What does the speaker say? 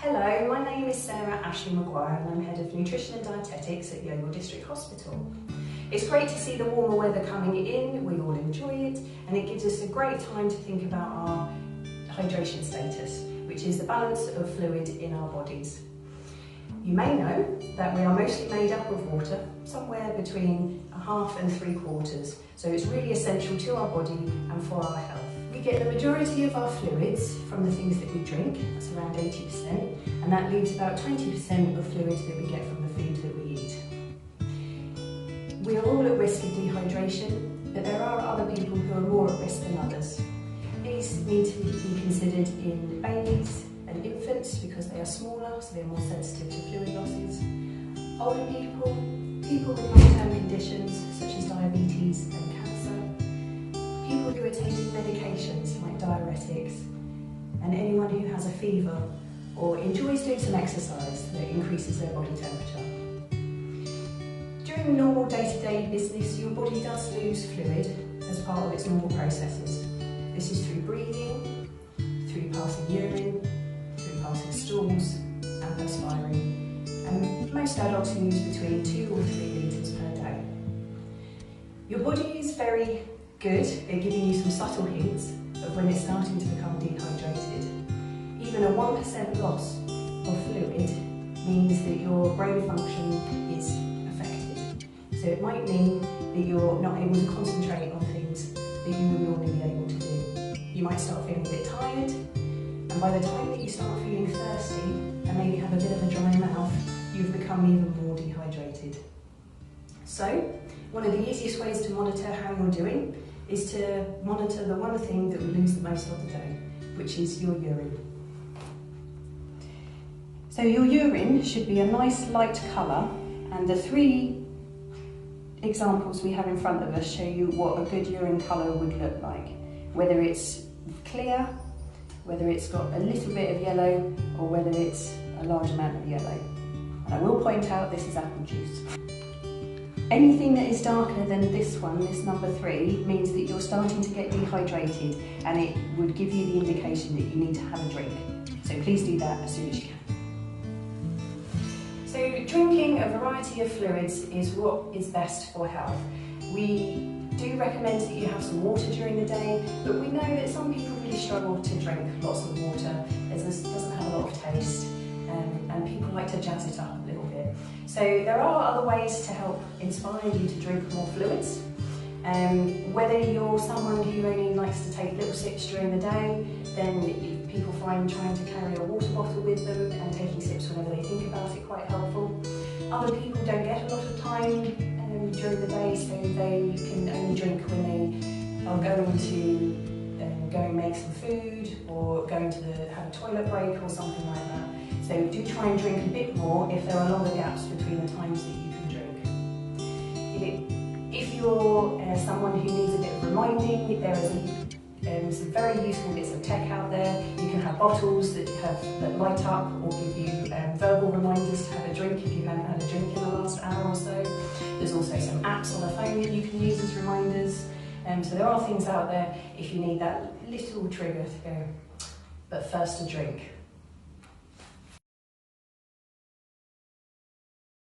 Hello, my name is Sarah Ashley-Maguire and I'm Head of Nutrition and Dietetics at Yeovil District Hospital. It's great to see the warmer weather coming in, we all enjoy it, and it gives us a great time to think about our hydration status, which is the balance of fluid in our bodies. You may know that we are mostly made up of water, somewhere between a half and 3/4, so it's really essential to our body and for our health. We get the majority of our fluids from the things that we drink, that's around 80%, and that leaves about 20% of fluids that we get from the food that we eat. We are all at risk of dehydration, but there are other people who are more at risk than others. These need to be considered in babies and infants because they are smaller, so they are more sensitive to fluid losses. Older people, people with long-term conditions such as diabetes and cancer, people who are taking medications like diuretics, and anyone who has a fever or enjoys doing some exercise that increases their body temperature. During normal day-to-day business, your body does lose fluid as part of its normal processes. This is through breathing, through passing urine, through passing stools and perspiring. And most adults use between 2 or 3 litres per day. Your body is very good at giving you some subtle hints of when it's starting to become dehydrated. Even a 1% loss of fluid means that your brain function is affected. So it might mean that you're not able to concentrate on things that you would normally be able to do. You might start feeling a bit tired, and by the time that you start feeling thirsty and maybe have a bit of a dry mouth, you've become even more dehydrated. So, one of the easiest ways to monitor how you're doing is to monitor the one thing that we lose the most of the day, which is your urine. So your urine should be a nice light colour, and the 3 examples we have in front of us show you what a good urine colour would look like. Whether it's clear, whether it's got a little bit of yellow, or whether it's a large amount of yellow. And I will point out this is apple juice. Anything that is darker than this one, this number 3, means that you're starting to get dehydrated, and it would give you the indication that you need to have a drink. So please do that as soon as you can. So drinking a variety of fluids is what is best for health. We do recommend that you have some water during the day, but we know that some people really struggle to drink lots of water as this doesn't have a lot of taste, and people like to jazz it up a little bit. So there are other ways to help inspire you to drink more fluids. Whether you're someone who only likes to take little sips during the day, then people find trying to carry a water bottle with them and taking sips whenever they think about it quite helpful. Other people don't get a lot of time during the day, so they can only drink when they are going to go and make some food or going to have a toilet break or something like that. So do try and drink a bit more if there are longer gaps between the times that you can drink. If you're someone who needs a bit of reminding, there is some very useful bits of tech out there. You can have bottles that light up or give you verbal reminders to have a drink if you haven't had a drink in the last hour or so. There's also some apps on the phone that you can use as reminders. So there are things out there if you need that little trigger to go, but first a drink.